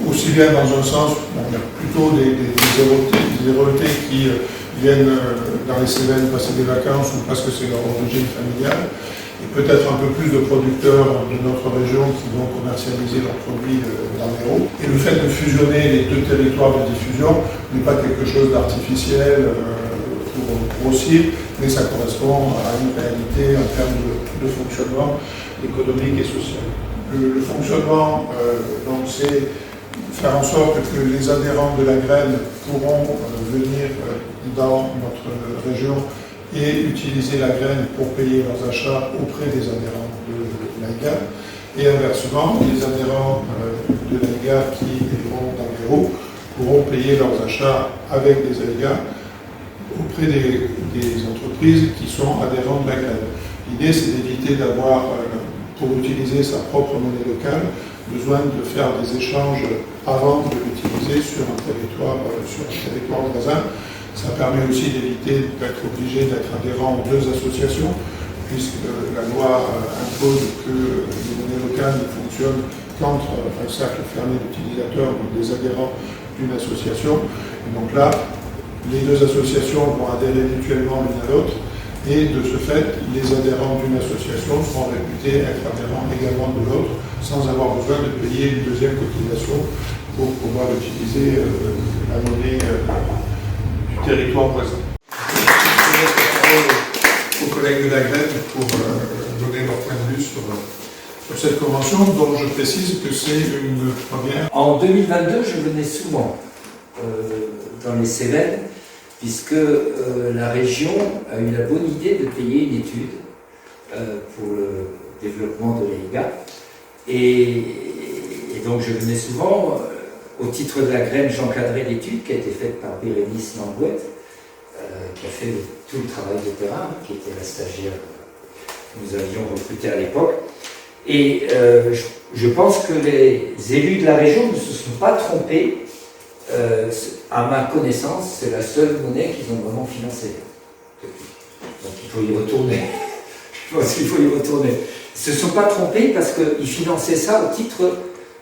aussi bien dans un sens, il y a plutôt des Héraultais qui viennent dans les Cévennes passer des vacances ou parce que c'est leur origine familiale, et peut-être un peu plus de producteurs de notre région qui vont commercialiser leurs produits dans l'Hérault. Et le fait de fusionner les deux territoires de diffusion n'est pas quelque chose d'artificiel pour grossir, mais ça correspond à une réalité en termes de fonctionnement économique et social. Le fonctionnement, donc, c'est faire en sorte que les adhérents de la graine pourront venir dans notre région et utiliser la graine pour payer leurs achats auprès des adhérents de l'AIGA. Et inversement, les adhérents de l'AIGA qui iront dans l'Hérault pourront payer leurs achats avec des AIGA auprès des entreprises qui sont adhérents de la graine. L'idée, c'est d'éviter d'avoir, pour utiliser sa propre monnaie locale, besoin de faire des échanges avant de l'utiliser sur un territoire voisin. Ça permet aussi d'éviter d'être obligé d'être adhérent aux deux associations, puisque la loi impose que les monnaies locales ne fonctionnent qu'entre un cercle fermé d'utilisateurs, donc des adhérents d'une association. Et donc là, les deux associations vont adhérer mutuellement l'une à l'autre, et de ce fait, les adhérents d'une association seront réputés être adhérents également de l'autre, sans avoir besoin de payer une deuxième cotisation pour pouvoir utiliser la monnaie du territoire voisin. Aux collègues de la graine pour donner leur point de vue sur cette convention, dont je précise que c'est une première. En 2022, je venais souvent dans les Cévennes, puisque la région a eu la bonne idée de payer une étude pour le développement de l'AIGA. Et donc je venais souvent, au titre de la graine, j'encadrais l'étude qui a été faite par Bérénice Langouette, qui a fait tout le travail de terrain, qui était la stagiaire que nous avions recrutée à l'époque. Et je pense que les élus de la région ne se sont pas trompés. À ma connaissance, c'est la seule monnaie qu'ils ont vraiment financée. Donc il faut y retourner. Je pense qu'il faut y retourner. Ils ne se sont pas trompés parce qu'ils finançaient ça au titre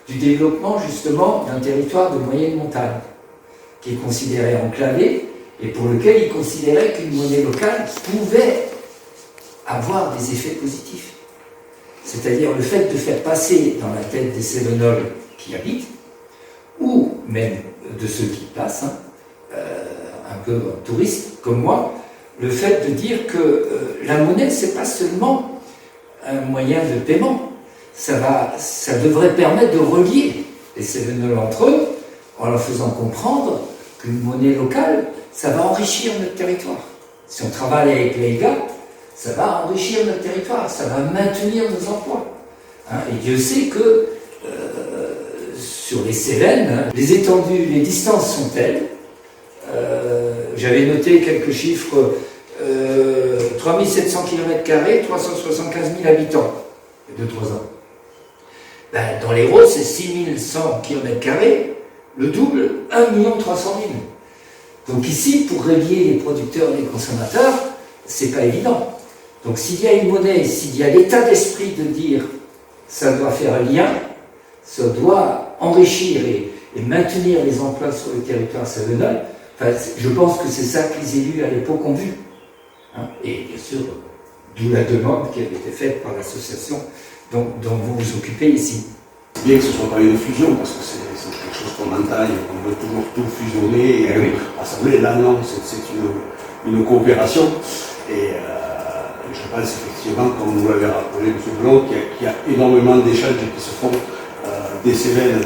du développement justement d'un territoire de moyenne montagne, qui est considéré enclavé et pour lequel ils considéraient qu'une monnaie locale pouvait avoir des effets positifs. C'est-à-dire le fait de faire passer dans la tête des Cévenols qui y habitent, ou même de ceux qui passent, un peu touristes comme moi, le fait de dire que la monnaie, c'est pas seulement un moyen de paiement, ça devrait permettre de relier les Cévenols entre eux, en leur faisant comprendre qu'une monnaie locale, ça va enrichir notre territoire. Si on travaille avec les gars, ça va enrichir notre territoire, ça va maintenir nos emplois. Et Dieu sait que sur les Cévennes, les étendues, les distances sont telles. J'avais noté quelques chiffres, 3700 km², 375 000 habitants, il y a 2-3 ans. Ben, dans l'Hérault, c'est 6100 km², le double, 1 300 000. Donc ici, pour relier les producteurs et les consommateurs, c'est pas évident. Donc s'il y a une monnaie, s'il y a l'état d'esprit de dire ça doit faire lien, ça doit enrichir et maintenir les emplois sur le territoire cévenol, enfin, je pense que c'est ça que les élus à l'époque ont vu. Et bien sûr, d'où la demande qui avait été faite par l'association dont vous vous occupez ici. Bien que ce ne soit pas une fusion, parce que c'est quelque chose qu'on entaille, on veut toujours tout fusionner et assembler. Là, non, c'est une coopération. Et je pense effectivement, comme vous l'avez rappelé, M. Blanc, qu'il y a énormément d'échanges qui se font des Cévennes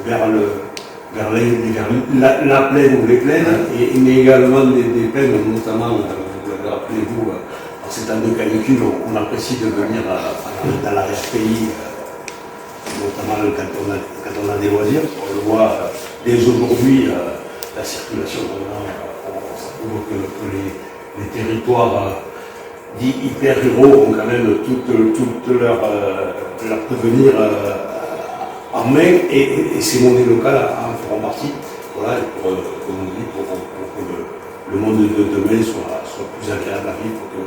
vers la plaine ou les plaines, mais également des plaines, notamment, vous l'avez rappelé vous, en ces temps de canicule, on apprécie de venir dans l'arrière-pays, notamment quand on a des loisirs. On le voit dès aujourd'hui, la circulation, ça prouve que les territoires dits hyper-ruraux ont quand même tout leur devenir en main, et ces monnaies locales en feront partie. Voilà, pour que le monde de demain soit plus agréable à vivre que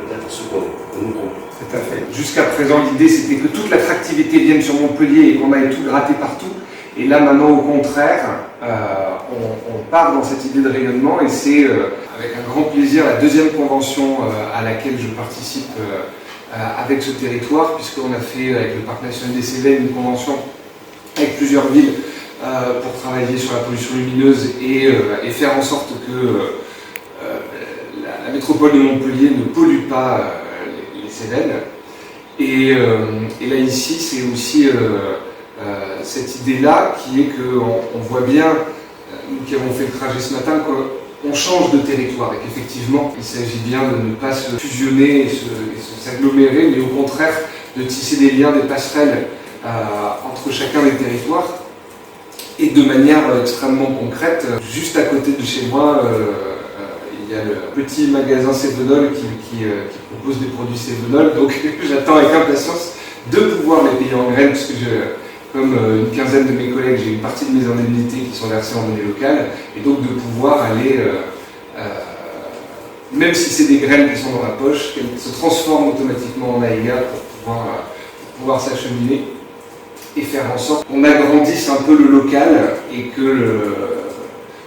peut-être ce qu'on nous compte. Tout à fait. Jusqu'à présent, l'idée c'était que toute l'attractivité vienne sur Montpellier et qu'on aille tout gratter partout. Et là maintenant au contraire, on part dans cette idée de rayonnement et c'est avec un grand plaisir la deuxième convention à laquelle je participe avec ce territoire, puisqu'on a fait avec le Parc national des Cévennes une convention avec plusieurs villes pour travailler sur la pollution lumineuse et faire en sorte que la métropole de Montpellier ne pollue pas les Cévennes. Et là ici c'est aussi cette idée-là qui est qu'on voit bien, nous qui avons fait le trajet ce matin, qu'on change de territoire et qu'effectivement il s'agit bien de ne pas se fusionner et s'agglomérer, mais au contraire de tisser des liens, des passerelles entre chacun des territoires. Et de manière extrêmement concrète, juste à côté de chez moi, il y a le petit magasin Cévenol qui propose des produits Cévenol, donc j'attends avec impatience de pouvoir les payer en graines, parce que comme une quinzaine de mes collègues, j'ai une partie de mes indemnités qui sont versées en monnaie locale, et donc de pouvoir aller, même si c'est des graines qui sont dans la poche, qu'elles se transforment automatiquement en AIGA pour pouvoir s'acheminer et faire en sorte qu'on agrandisse un peu le local et que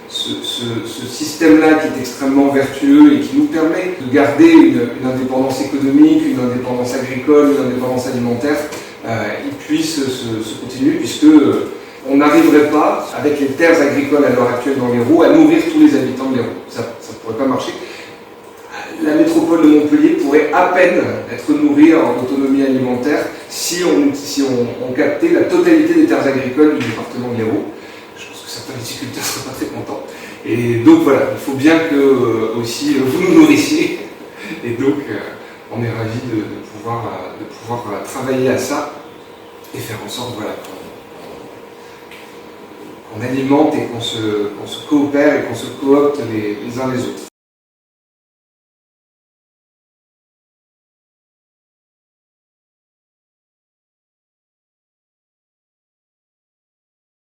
ce système-là qui est extrêmement vertueux et qui nous permet de garder une indépendance économique, une indépendance agricole, une indépendance alimentaire, il puisse se continuer, puisque on n'arriverait pas, avec les terres agricoles à l'heure actuelle dans l'Hérault, à nourrir tous les habitants de l'Hérault. Ça ne pourrait pas marcher. La métropole de Montpellier pourrait à peine être nourrie en autonomie alimentaire si on captait la totalité des terres agricoles du département de l'Hérault. Je pense que certains viticulteurs ne seraient pas très contents. Et donc voilà, il faut bien que aussi vous nous nourrissiez. Et donc on est ravis de pouvoir travailler à ça et faire en sorte voilà, qu'on alimente et qu'on se coopère et qu'on se coopte les uns les autres.